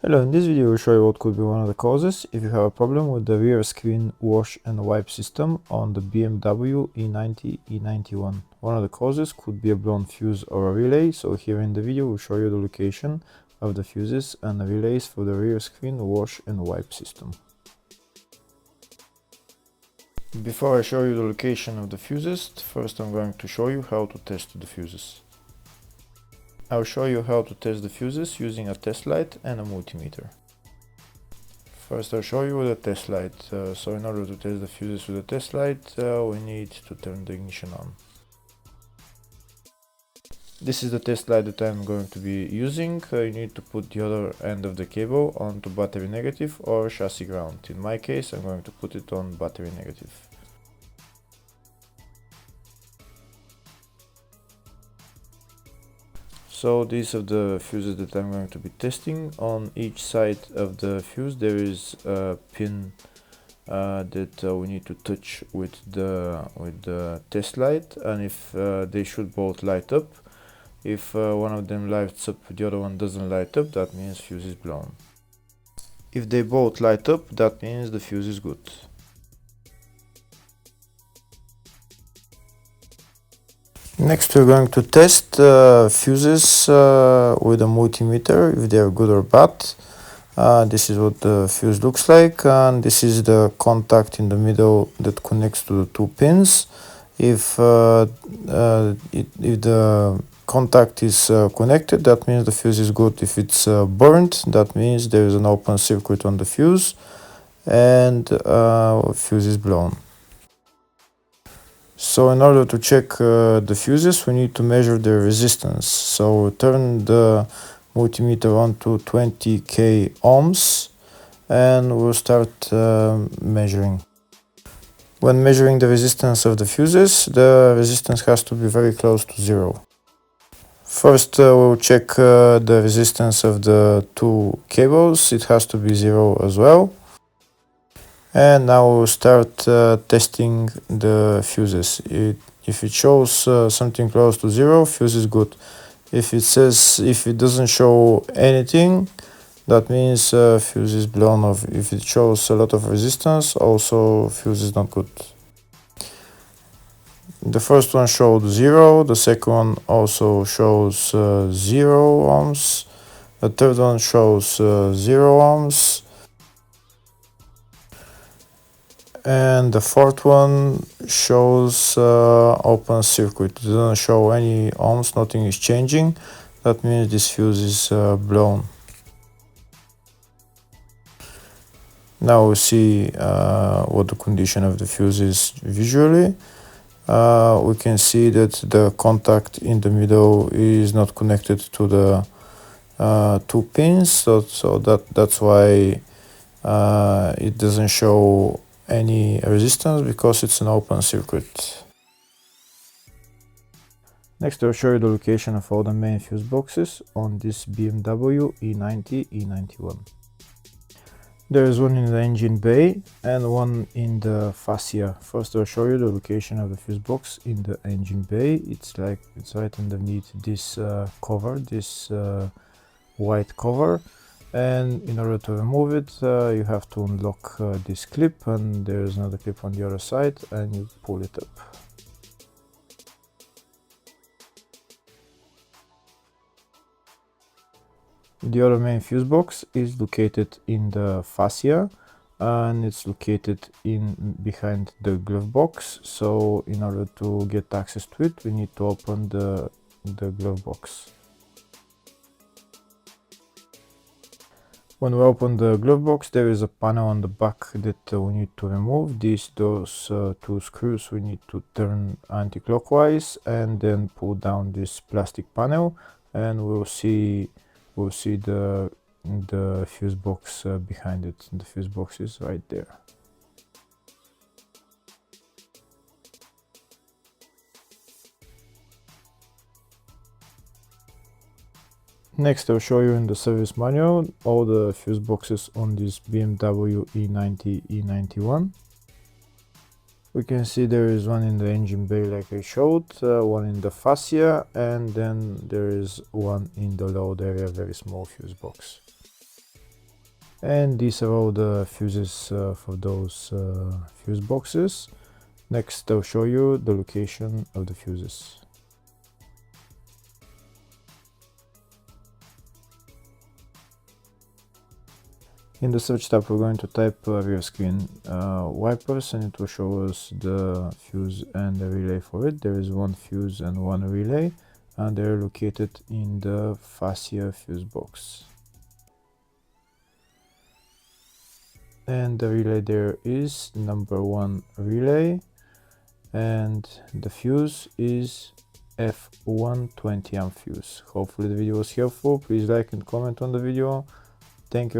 Hello, in this video we'll show you what could be one of the causes if you have a problem with the rear screen wash and wipe system on the BMW E90 E91. One of the causes could be a blown fuse or a relay, so here in the video we'll show you the location of the fuses and the relays for the rear screen wash and wipe system. Before I show you the location of the fuses, first I'm going to show you how to test the fuses. I'll show you how to test the fuses using a test light and a multimeter. First I'll show you with a test light. So in order to test the fuses with a test light, we need to turn the ignition on. This is the test light that I'm going to be using. You need to put the other end of the cable onto battery negative or chassis ground. In my case I'm going to put it on battery negative. So these are the fuses that I'm going to be testing. On each side of the fuse there is a pin that we need to touch with the test light, and if they should both light up. If one of them lights up, the other one doesn't light up, that means fuse is blown. If they both light up, that means the fuse is good. Next we're going to test fuses with a multimeter, if they are good or bad. This is what the fuse looks like, and this is the contact in the middle that connects to the two pins. If the contact is connected, that means the fuse is good. If it's burnt, that means there is an open circuit on the fuse and fuse is blown. So in order to check the fuses, we need to measure the resistance. So turn the multimeter on to 20k ohms and we'll start measuring. When measuring the resistance of the fuses, the resistance has to be very close to zero. First we'll check the resistance of the two cables. It has to be zero as well. And now we'll start testing the fuses. If it shows something close to zero, fuse is good. If it doesn't show anything, that means fuse is blown off. If it shows a lot of resistance, also fuse is not good. The first one showed 0, the second one also shows 0 ohms, the third one shows 0 ohms, and the fourth one shows open circuit. It doesn't show any ohms, nothing is changing. That means this fuse is blown. Now we see what the condition of the fuse is visually. We can see that the contact in the middle is not connected to the two pins, so that's why it doesn't show any resistance, because it's an open circuit. Next I'll show you the location of all the main fuse boxes on this BMW E90 E91. There is one in the engine bay and one in the fascia. First I'll show you the location of the fuse box in the engine bay. It's right underneath this cover, this white cover, and in order to remove it you have to unlock this clip, and there is another clip on the other side, and you pull it up. The other main fuse box is located in the fascia, and it's located behind the glove box. So in order to get access to it, we need to open the glove box. When we open the glove box, there is a panel on the back that we need to remove. Those two screws we need to turn anti-clockwise and then pull down this plastic panel, and we'll see the fuse box behind it. The fuse box is right there. Next I'll show you in the service manual all the fuse boxes on this BMW E90 E91. We can see there is one in the engine bay like I showed, one in the fascia, and then there is one in the load area, very small fuse box. And these are all the fuses for those fuse boxes. Next, I'll show you the location of the fuses. In the search tab, we're going to type rear screen wipers, and it will show us the fuse and the relay for it. There is one fuse and one relay, and they're located in the fascia fuse box. And the relay there is number 1 relay, and the fuse is F120 amp fuse. Hopefully the video was helpful. Please like and comment on the video. Thank you.